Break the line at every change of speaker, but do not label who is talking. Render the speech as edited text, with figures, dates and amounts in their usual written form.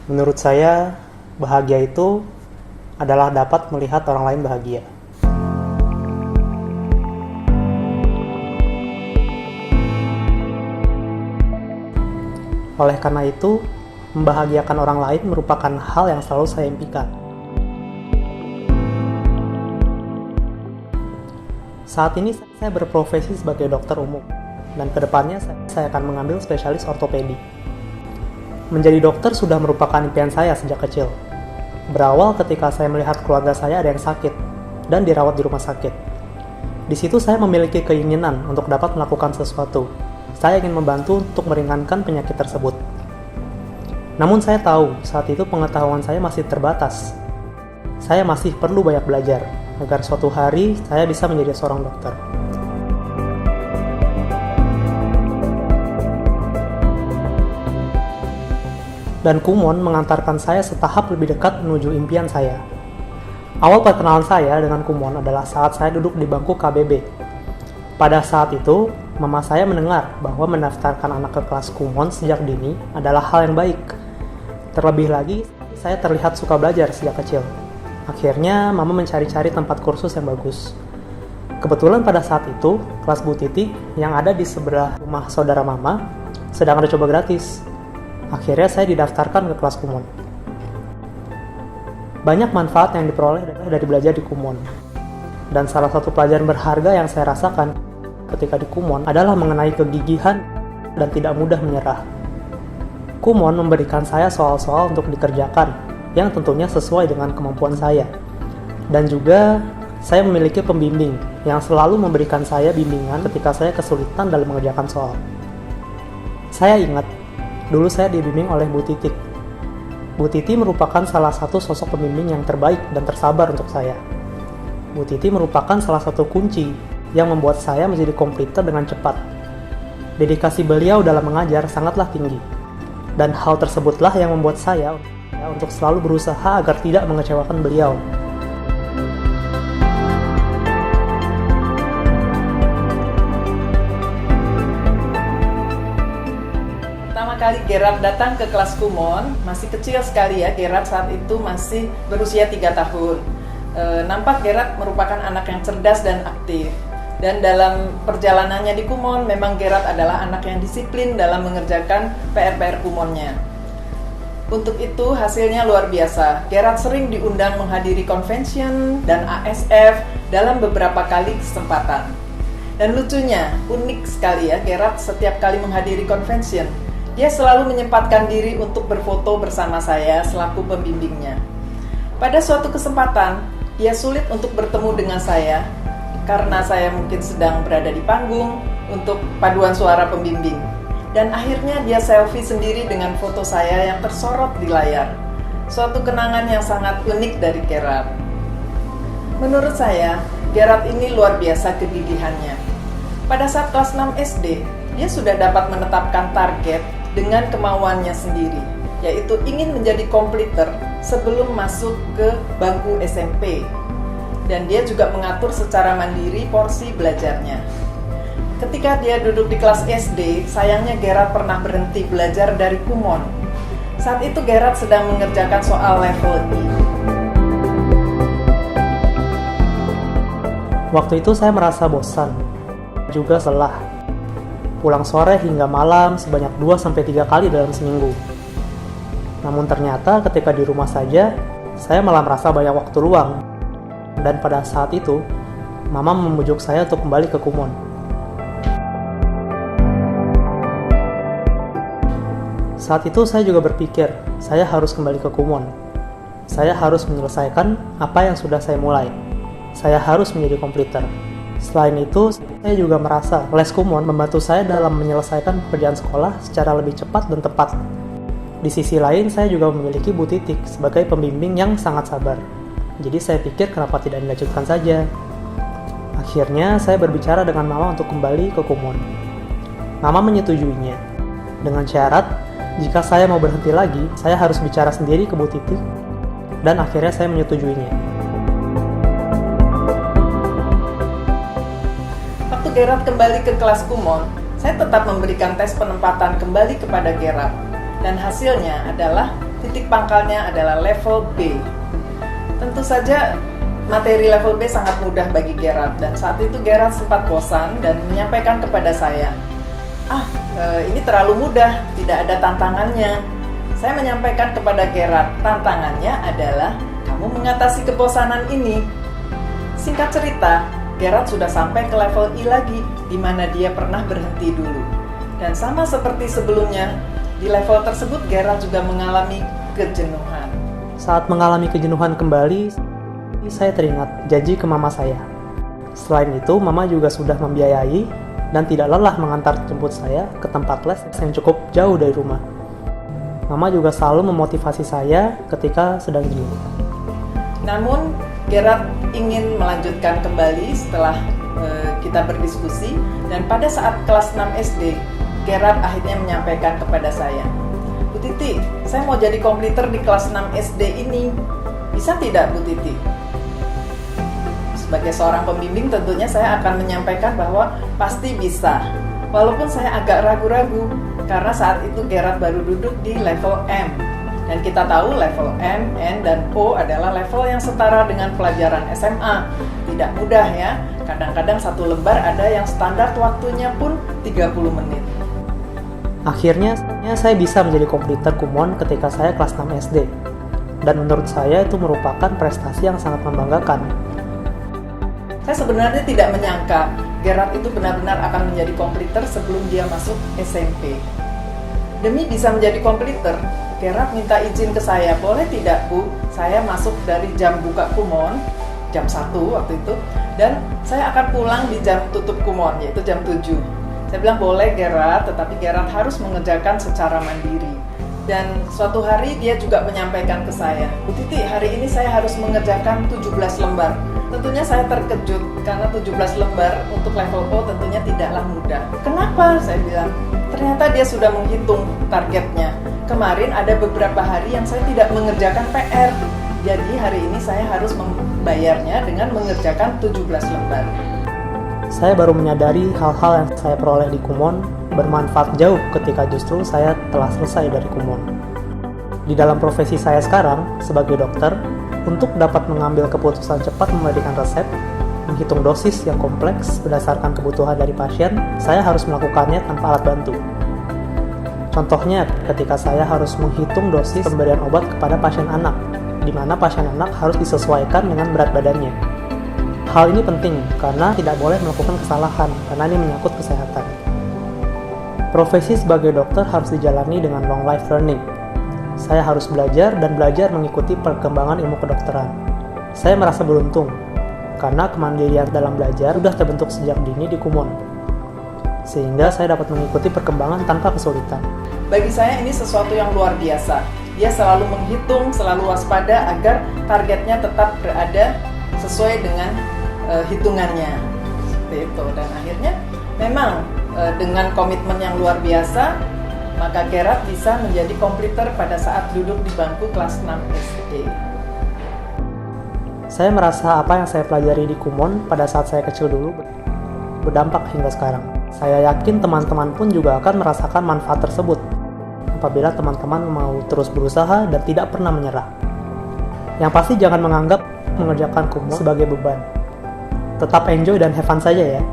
Menurut saya, bahagia itu adalah dapat melihat orang lain bahagia. Oleh karena itu, membahagiakan orang lain merupakan hal yang selalu saya impikan. Saat ini saya berprofesi sebagai dokter umum, dan kedepannya saya akan mengambil spesialis ortopedi. Menjadi dokter sudah merupakan impian saya sejak kecil. Berawal ketika saya melihat keluarga saya ada yang sakit, dan dirawat di rumah sakit. Di situ saya memiliki keinginan untuk dapat melakukan sesuatu. Saya ingin membantu untuk meringankan penyakit tersebut. Namun saya tahu, saat itu pengetahuan saya masih terbatas. Saya masih perlu banyak belajar, agar suatu hari saya bisa menjadi seorang dokter. Dan Kumon mengantarkan saya setahap lebih dekat menuju impian saya. Awal perkenalan saya dengan Kumon adalah saat saya duduk di bangku KBB. Pada saat itu, mama saya mendengar bahwa mendaftarkan anak ke kelas Kumon sejak dini adalah hal yang baik. Terlebih lagi, saya terlihat suka belajar sejak kecil. Akhirnya, mama mencari-cari tempat kursus yang bagus. Kebetulan pada saat itu, kelas Bu Titi yang ada di sebelah rumah saudara mama sedang ada coba gratis. Akhirnya saya didaftarkan ke kelas Kumon. Banyak manfaat yang diperoleh dari belajar di Kumon. Dan salah satu pelajaran berharga yang saya rasakan ketika di Kumon adalah mengenai kegigihan dan tidak mudah menyerah. Kumon memberikan saya soal-soal untuk dikerjakan yang tentunya sesuai dengan kemampuan saya. Dan juga saya memiliki pembimbing yang selalu memberikan saya bimbingan ketika saya kesulitan dalam mengerjakan soal. Saya ingat, dulu saya dibimbing oleh Bu Titi. Bu Titi merupakan salah satu sosok pembimbing yang terbaik dan tersabar untuk saya. Bu Titi merupakan salah satu kunci yang membuat saya menjadi komputer dengan cepat. Dedikasi beliau dalam mengajar sangatlah tinggi. Dan hal tersebutlah yang membuat saya untuk selalu berusaha agar tidak mengecewakan beliau.
Pertama kali Gerard datang ke kelas Kumon, masih kecil sekali ya, Gerard saat itu masih berusia 3 tahun. Nampak Gerard merupakan anak yang cerdas dan aktif. Dan dalam perjalanannya di Kumon, memang Gerard adalah anak yang disiplin dalam mengerjakan PR-PR Kumonnya. Untuk itu hasilnya luar biasa. Gerard sering diundang menghadiri convention dan ASF dalam beberapa kali kesempatan. Dan lucunya, unik sekali ya, Gerard setiap kali menghadiri convention, dia selalu menyempatkan diri untuk berfoto bersama saya selaku pembimbingnya. Pada suatu kesempatan, dia sulit untuk bertemu dengan saya karena saya mungkin sedang berada di panggung untuk paduan suara pembimbing. Dan akhirnya dia selfie sendiri dengan foto saya yang tersorot di layar. Suatu kenangan yang sangat unik dari Gerard. Menurut saya, Gerard ini luar biasa kegigihannya. Pada saat kelas 6 SD, dia sudah dapat menetapkan target dengan kemauannya sendiri, yaitu ingin menjadi komputer sebelum masuk ke bangku SMP. Dan dia juga mengatur secara mandiri porsi belajarnya. Ketika dia duduk di kelas SD, sayangnya Gerard pernah berhenti belajar dari Kumon. Saat itu Gerard sedang mengerjakan soal level E.
Waktu itu saya merasa bosan, juga lelah. Pulang sore hingga malam sebanyak 2-3 kali dalam seminggu. Namun ternyata ketika di rumah saja, saya malah merasa banyak waktu luang. Dan pada saat itu, Mama membujuk saya untuk kembali ke Kumon. Saat itu saya juga berpikir, saya harus kembali ke Kumon. Saya harus menyelesaikan apa yang sudah saya mulai. Saya harus menjadi komputer. Selain itu, saya juga merasa les Kumon membantu saya dalam menyelesaikan pekerjaan sekolah secara lebih cepat dan tepat. Di sisi lain, saya juga memiliki Bu Titik sebagai pembimbing yang sangat sabar. Jadi saya pikir kenapa tidak dilanjutkan saja. Akhirnya saya berbicara dengan Mama untuk kembali ke Kumon. Mama menyetujuinya. Dengan syarat, jika saya mau berhenti lagi, saya harus bicara sendiri ke Bu Titik. Dan akhirnya saya menyetujuinya.
Waktu Gerard kembali ke kelas Kumon, saya tetap memberikan tes penempatan kembali kepada Gerard. Dan hasilnya adalah titik pangkalnya adalah level B. Tentu saja materi level B sangat mudah bagi Gerard, dan saat itu Gerard sempat bosan dan menyampaikan kepada saya, ini terlalu mudah, tidak ada tantangannya. Saya menyampaikan kepada Gerard, tantangannya adalah kamu mengatasi kebosanan ini. Singkat cerita, Gerard sudah sampai ke level I lagi, di mana dia pernah berhenti dulu. Dan sama seperti sebelumnya, di level tersebut Gerard juga mengalami kejenuhan.
Saat mengalami kejenuhan kembali, saya teringat janji ke mama saya. Selain itu, mama juga sudah membiayai dan tidak lelah mengantar jemput saya ke tempat les yang cukup jauh dari rumah. Mama juga selalu memotivasi saya ketika sedang jenuh.
Namun, Gerard ingin melanjutkan kembali setelah kita berdiskusi, dan pada saat kelas 6 SD, Gerard akhirnya menyampaikan kepada saya, Bu Titi, saya mau jadi kompleter di kelas 6 SD ini. Bisa tidak, Bu Titi? Sebagai seorang pembimbing, tentunya saya akan menyampaikan bahwa pasti bisa. Walaupun saya agak ragu-ragu, karena saat itu Gerard baru duduk di level M. Dan kita tahu level M, N, dan O adalah level yang setara dengan pelajaran SMA. Tidak mudah ya, kadang-kadang satu lembar ada yang standar waktunya pun 30 menit.
Akhirnya, saya bisa menjadi kompleter Kumon ketika saya kelas 6 SD. Dan menurut saya itu merupakan prestasi yang sangat membanggakan.
Saya sebenarnya tidak menyangka Gerard itu benar-benar akan menjadi kompleter sebelum dia masuk SMP. Demi bisa menjadi kompleter, Gerard minta izin ke saya, boleh tidak Bu, saya masuk dari jam buka Kumon, jam 1 waktu itu, dan saya akan pulang di jam tutup Kumon, yaitu jam 7. Saya bilang boleh Gerard, tetapi Gerard harus mengerjakan secara mandiri. Dan suatu hari dia juga menyampaikan ke saya, Bu Titi, hari ini saya harus mengerjakan 17 lembar. Tentunya saya terkejut, karena 17 lembar untuk level O tentunya tidaklah mudah. Kenapa? Saya bilang, ternyata dia sudah menghitung targetnya. Kemarin ada beberapa hari yang saya tidak mengerjakan PR. Jadi hari ini saya harus membayarnya dengan mengerjakan 17 lembar.
Saya baru menyadari hal-hal yang saya peroleh di Kumon bermanfaat jauh ketika justru saya telah selesai dari Kumon. Di dalam profesi saya sekarang, sebagai dokter, untuk dapat mengambil keputusan cepat memberikan resep, menghitung dosis yang kompleks berdasarkan kebutuhan dari pasien, saya harus melakukannya tanpa alat bantu. Contohnya, ketika saya harus menghitung dosis pemberian obat kepada pasien anak, di mana pasien anak harus disesuaikan dengan berat badannya. Hal ini penting karena tidak boleh melakukan kesalahan, karena ini menyangkut kesehatan. Profesi sebagai dokter harus dijalani dengan long life learning. Saya harus belajar dan belajar mengikuti perkembangan ilmu kedokteran. Saya merasa beruntung, karena kemandirian dalam belajar sudah terbentuk sejak dini di Kumon. Sehingga saya dapat mengikuti perkembangan tanpa kesulitan.
Bagi saya ini sesuatu yang luar biasa. Dia selalu menghitung, selalu waspada agar targetnya tetap berada sesuai dengan hitungannya. Seperti itu. Dan akhirnya memang dengan komitmen yang luar biasa, maka Gerard bisa menjadi kompleter pada saat duduk di bangku kelas 6 SD.
Saya merasa apa yang saya pelajari di Kumon pada saat saya kecil dulu berdampak hingga sekarang. Saya yakin teman-teman pun juga akan merasakan manfaat tersebut apabila teman-teman mau terus berusaha dan tidak pernah menyerah. Yang pasti jangan menganggap mengerjakan Kumon sebagai beban. Tetap enjoy dan have fun saja ya.